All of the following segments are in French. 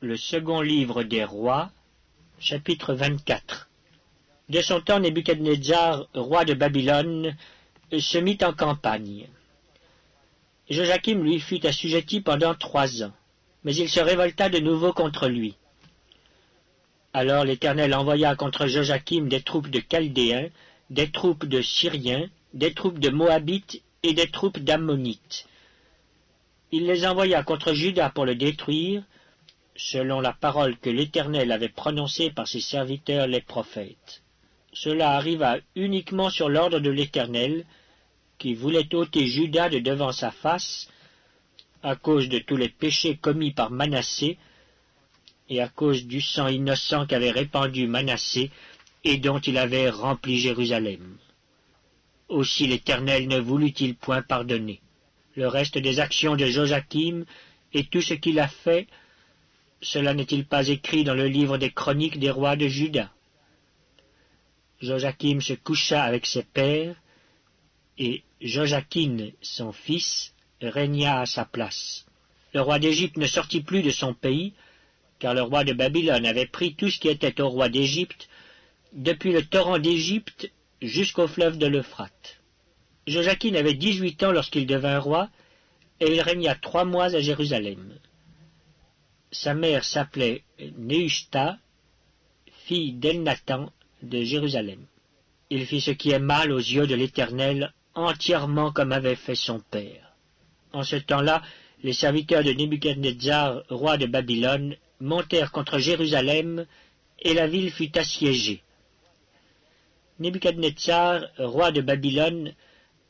Le second livre des rois, chapitre 24. De son temps, Nebuchadnezzar, roi de Babylone, se mit en campagne. Joachim lui fut assujetti pendant 3 ans, mais il se révolta de nouveau contre lui. Alors l'Éternel envoya contre Joachim des troupes de Chaldéens, des troupes de Syriens, des troupes de Moabites et des troupes d'Ammonites. Il les envoya contre Juda pour le détruire, selon la parole que l'Éternel avait prononcée par ses serviteurs les prophètes. Cela arriva uniquement sur l'ordre de l'Éternel, qui voulait ôter Juda de devant sa face, à cause de tous les péchés commis par Manassé, et à cause du sang innocent qu'avait répandu Manassé, et dont il avait rempli Jérusalem. Aussi l'Éternel ne voulut-il point pardonner. Le reste des actions de Joachim et tout ce qu'il a fait, cela n'est-il pas écrit dans le livre des chroniques des rois de Juda? Joachim se coucha avec ses pères, et Joachim, son fils, régna à sa place. Le roi d'Égypte ne sortit plus de son pays, car le roi de Babylone avait pris tout ce qui était au roi d'Égypte, depuis le torrent d'Égypte jusqu'au fleuve de l'Euphrate. Joachim avait 18 ans lorsqu'il devint roi, et il régna 3 mois à Jérusalem. Sa mère s'appelait Nehushta, fille d'Elnathan de Jérusalem. Il fit ce qui est mal aux yeux de l'Éternel, entièrement comme avait fait son père. En ce temps-là, les serviteurs de Nebuchadnezzar, roi de Babylone, montèrent contre Jérusalem, et la ville fut assiégée. Nebuchadnezzar, roi de Babylone,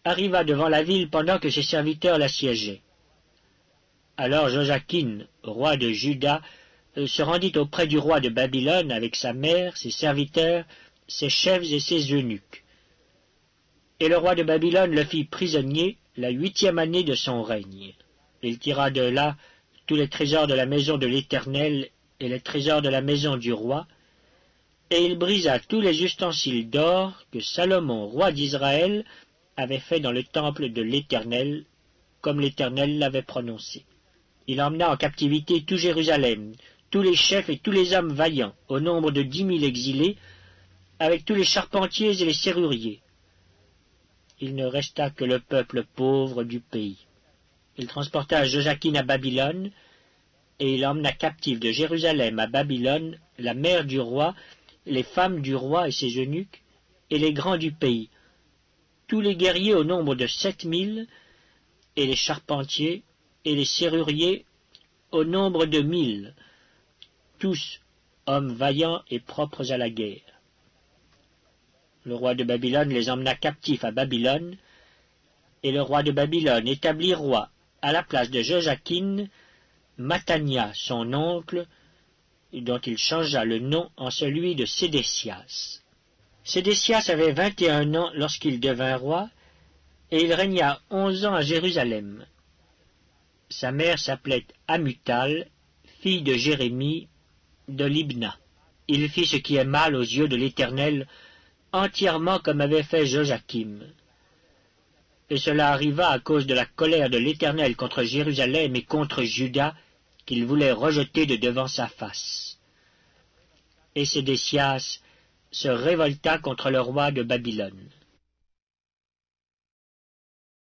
arriva devant la ville pendant que ses serviteurs l'assiégeaient. Alors Joachim, roi de Juda, se rendit auprès du roi de Babylone avec sa mère, ses serviteurs, ses chefs et ses eunuques. Et le roi de Babylone le fit prisonnier la 8e année de son règne. Il tira de là tous les trésors de la maison de l'Éternel et les trésors de la maison du roi, et il brisa tous les ustensiles d'or que Salomon, roi d'Israël, avait fait dans le temple de l'Éternel, comme l'Éternel l'avait prononcé. Il emmena en captivité tout Jérusalem, tous les chefs et tous les hommes vaillants, au nombre de 10 000 exilés, avec tous les charpentiers et les serruriers. Il ne resta que le peuple pauvre du pays. Il transporta Joachim à Babylone, et il emmena captif de Jérusalem à Babylone la mère du roi, les femmes du roi et ses eunuques, et les grands du pays, tous les guerriers au nombre de 7 000, et les charpentiers et les serruriers au nombre de 1 000, tous hommes vaillants et propres à la guerre. Le roi de Babylone les emmena captifs à Babylone, et le roi de Babylone établit roi, à la place de Joachim, Mathania, son oncle, dont il changea le nom en celui de Sédécias. Sédécias avait 21 ans lorsqu'il devint roi, et il régna 11 ans à Jérusalem. Sa mère s'appelait Amutal, fille de Jérémie, de Libna. Il fit ce qui est mal aux yeux de l'Éternel, entièrement comme avait fait Joachim. Et cela arriva à cause de la colère de l'Éternel contre Jérusalem et contre Juda, qu'il voulait rejeter de devant sa face. Et Sédécias se révolta contre le roi de Babylone.